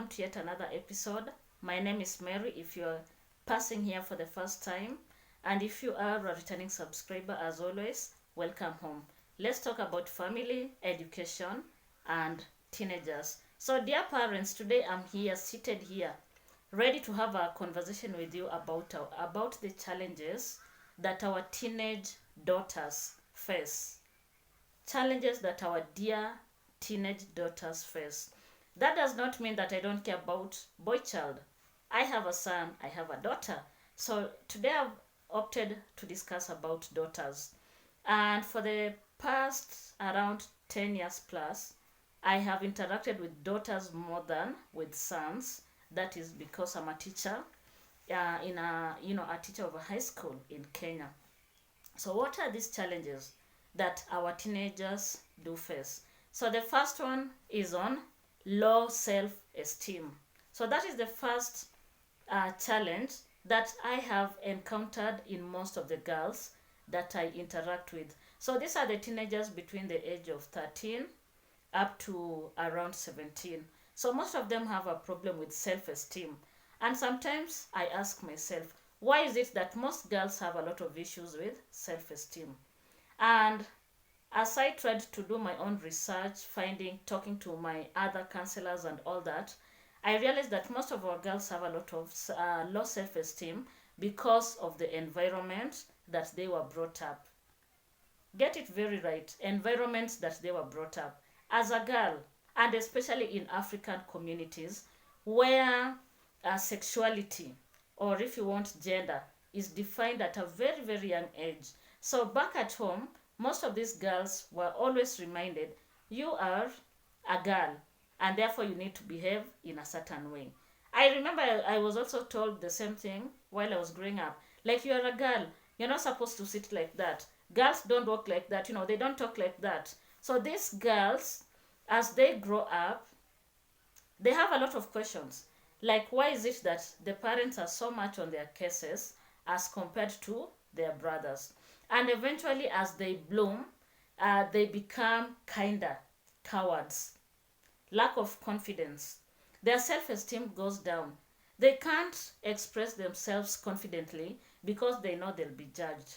welcome to yet another episode. My name is Mary if you're passing here for the first time, and if you are a returning subscriber, as always, welcome home. Let's talk about family, education, and teenagers. So, dear parents, today I'm here, seated here, ready to have a conversation with you about the challenges that our teenage daughters face. Challenges that our dear teenage daughters face. That does not mean that I don't care about boy child. I have a son, I have a daughter. So today I've opted to discuss about daughters. And for the past around 10 years plus, I have interacted with daughters more than with sons. That is because I'm a teacher in a teacher of a high school in Kenya. So what are these challenges that our teenagers do face? So the first one is on low self-esteem. So that is the first challenge that I have encountered in most of the girls that I interact with. So these are the teenagers between the age of 13 up to around 17. So most of them have a problem with self-esteem. And sometimes I ask myself, why is it that most girls have a lot of issues with self-esteem? And as I tried to do my own research, talking to my other counselors and all that, I realized that most of our girls have a lot of low self-esteem because of the environment that they were brought up. Get it very right, environments that they were brought up. As a girl, and especially in African communities, where sexuality, or if you want gender, is defined at a very, very young age. So back at home, most of these girls were always reminded, you are a girl and therefore you need to behave in a certain way. I remember I was also told the same thing while I was growing up. Like, you are a girl, you're not supposed to sit like that. Girls don't walk like that, they don't talk like that. So these girls, as they grow up, they have a lot of questions. Like, why is it that the parents are so much on their cases as compared to their brothers? And eventually, as they bloom, they become kinder, cowards, lack of confidence. Their self-esteem goes down. They can't express themselves confidently because they know they'll be judged.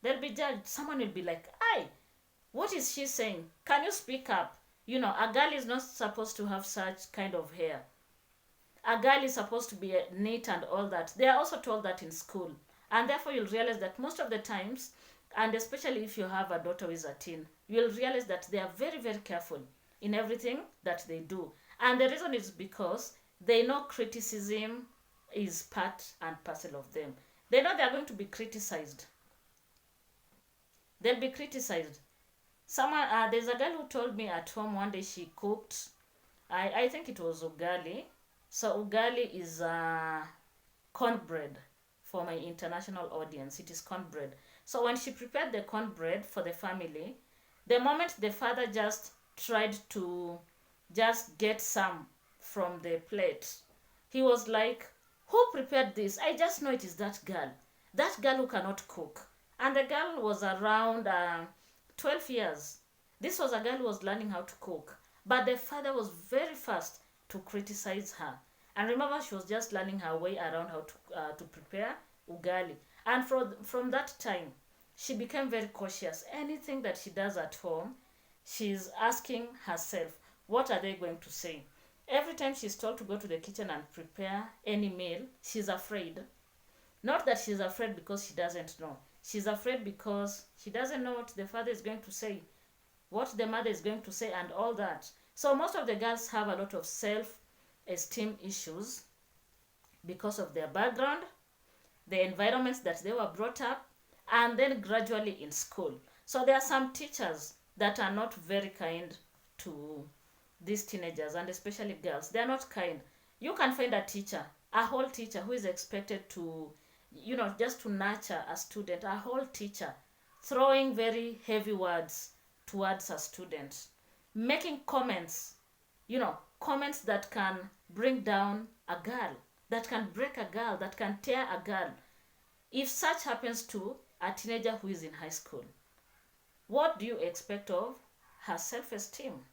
They'll be judged. Someone will be like, "Aye, what is she saying? Can you speak up? A girl is not supposed to have such kind of hair. A girl is supposed to be neat and all that." They are also told that in school. And therefore, you'll realize that most of the times, and especially if you have a daughter who is a teen, you'll realize that they are very, very careful in everything that they do. And the reason is because they know criticism is part and parcel of them. They know they are going to be criticized. They'll be criticized. There's a girl who told me at home one day she cooked, I think it was ugali. So ugali is cornbread. For my international audience, it is cornbread. So when she prepared the cornbread for the family, the moment the father just tried to just get some from the plate, he was like, "Who prepared this? I just know it is that girl who cannot cook." And the girl was around 12 years. This was a girl who was learning how to cook. But the father was very fast to criticize her. And remember, she was just learning her way around how to prepare ugali. And from that time, she became very cautious. Anything that she does at home, she's asking herself, what are they going to say? Every time she's told to go to the kitchen and prepare any meal, she's afraid. Not that she's afraid because she doesn't know. She's afraid because she doesn't know what the father is going to say, what the mother is going to say, and all that. So most of the girls have a lot of self-esteem issues because of their background, the environments that they were brought up, and then gradually in school. So there are some teachers that are not very kind to these teenagers, and especially girls. They are not kind. You can find a whole teacher who is expected to, just to nurture a student, a whole teacher throwing very heavy words towards a student, making comments, comments that can bring down a girl, that can break a girl, that can tear a girl. If such happens to a teenager who is in high school, what do you expect of her self-esteem?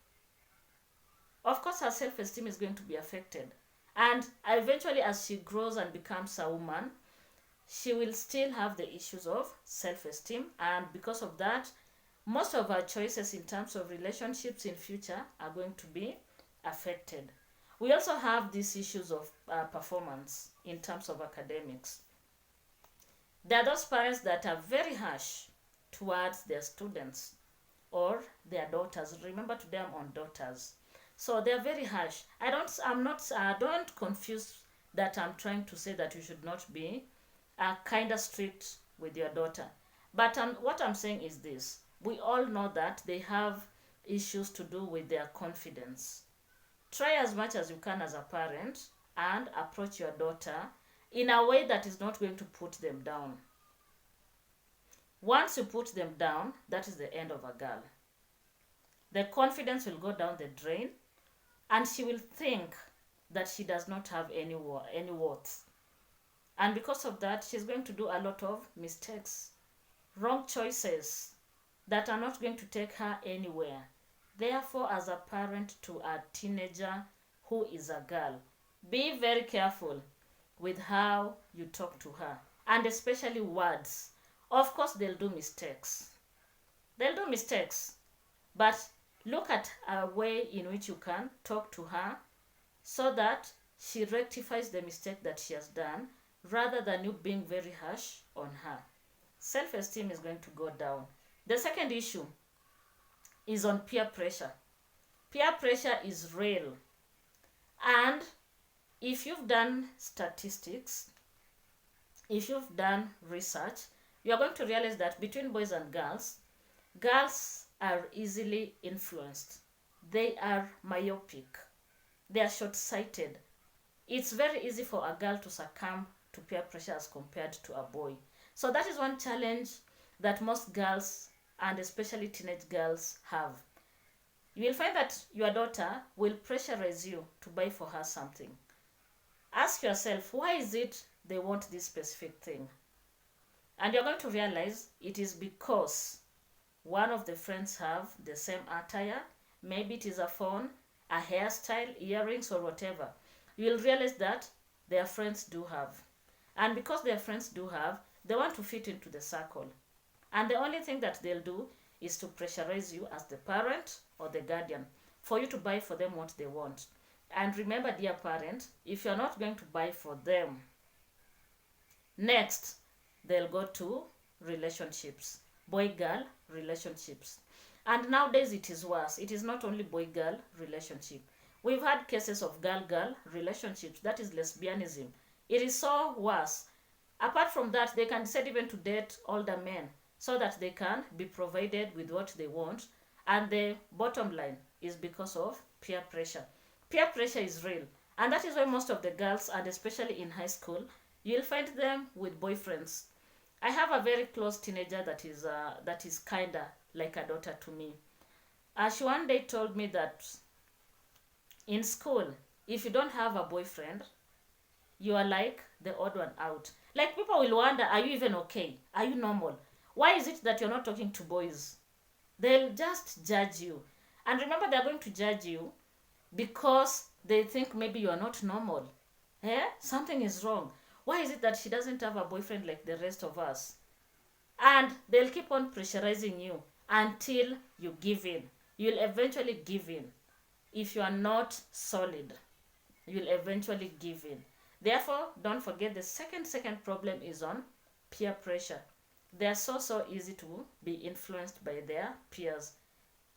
of course her self-esteem is going to be affected. And eventually, as she grows and becomes a woman, she will still have the issues of self-esteem, and because of that, most of her choices in terms of relationships in future are going to be affected. We also have these issues of performance in terms of academics. There are those parents that are very harsh towards their students or their daughters. Remember, today I'm on daughters. So they're very harsh. Don't confuse that I'm trying to say that you should not be kind of strict with your daughter. But what I'm saying is this. We all know that they have issues to do with their confidence. Try as much as you can as a parent and approach your daughter in a way that is not going to put them down. Once you put them down, that is the end of a girl. The confidence will go down the drain, and she will think that she does not have any worth. And because of that, she's going to do a lot of mistakes, wrong choices that are not going to take her anywhere. Therefore, as a parent to a teenager who is a girl, be very careful with how you talk to her, and especially words. Of course, they'll do mistakes. But look at a way in which you can talk to her so that she rectifies the mistake that she has done, rather than you being very harsh on her. Self-esteem is going to go down. The second issue is on peer pressure. Peer pressure is real. And if you've done statistics, if you've done research, you are going to realize that between boys and girls, girls are easily influenced. They are myopic. They are short-sighted. It's very easy for a girl to succumb to peer pressure as compared to a boy. So that is one challenge that most girls, and especially teenage girls, have. You will find that your daughter will pressurize you to buy for her something. Ask yourself, why is it they want this specific thing? And you're going to realize it is because one of the friends have the same attire. Maybe it is a phone, a hairstyle, earrings, or whatever. You'll realize that their friends do have. And because their friends do have, they want to fit into the circle. And the only thing that they'll do is to pressurize you as the parent or the guardian for you to buy for them what they want. And remember, dear parent, if you're not going to buy for them, next, they'll go to relationships, boy-girl relationships. And nowadays it is worse. It is not only boy-girl relationship. We've had cases of girl-girl relationships. That is lesbianism. It is so worse. Apart from that, they can decide even to date older men so that they can be provided with what they want. And the bottom line is because of peer pressure. Peer pressure is real. And that is why most of the girls, and especially in high school, you'll find them with boyfriends. I have a very close teenager that is kinda like a daughter to me. She one day told me that in school, if you don't have a boyfriend, you are like the odd one out. Like, people will wonder, are you even okay? Are you normal? Why is it that you're not talking to boys? They'll just judge you. And remember, they're going to judge you because they think maybe you are not normal. Something is wrong. Why is it that she doesn't have a boyfriend like the rest of us? And they'll keep on pressurizing you until you give in. You'll eventually give in. If you are not solid, you'll eventually give in. Therefore, don't forget the second problem is on peer pressure. They are so easy to be influenced by their peers.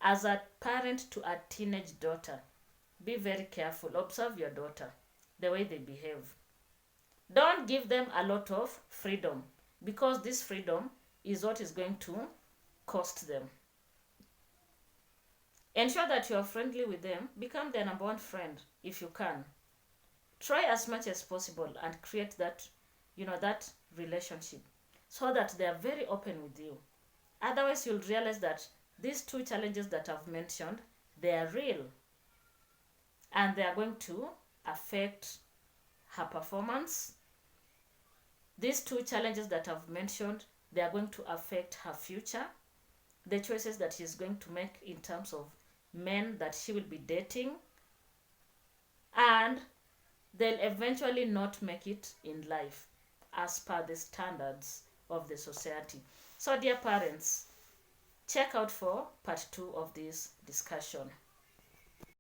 As a parent to a teenage daughter, be very careful. Observe your daughter, the way they behave. Don't give them a lot of freedom, because this freedom is what is going to cost them. Ensure that you are friendly with them. Become their number one friend if you can. Try as much as possible and create that relationship so that they are very open with you. Otherwise, you'll realize that these two challenges that I've mentioned, they are real. And they are going to affect her performance. These two challenges that I've mentioned, they are going to affect her future. The choices that she's going to make in terms of men that she will be dating, and they'll eventually not make it in life as per the standards of the society. So, dear parents, check out for part 2 of this discussion.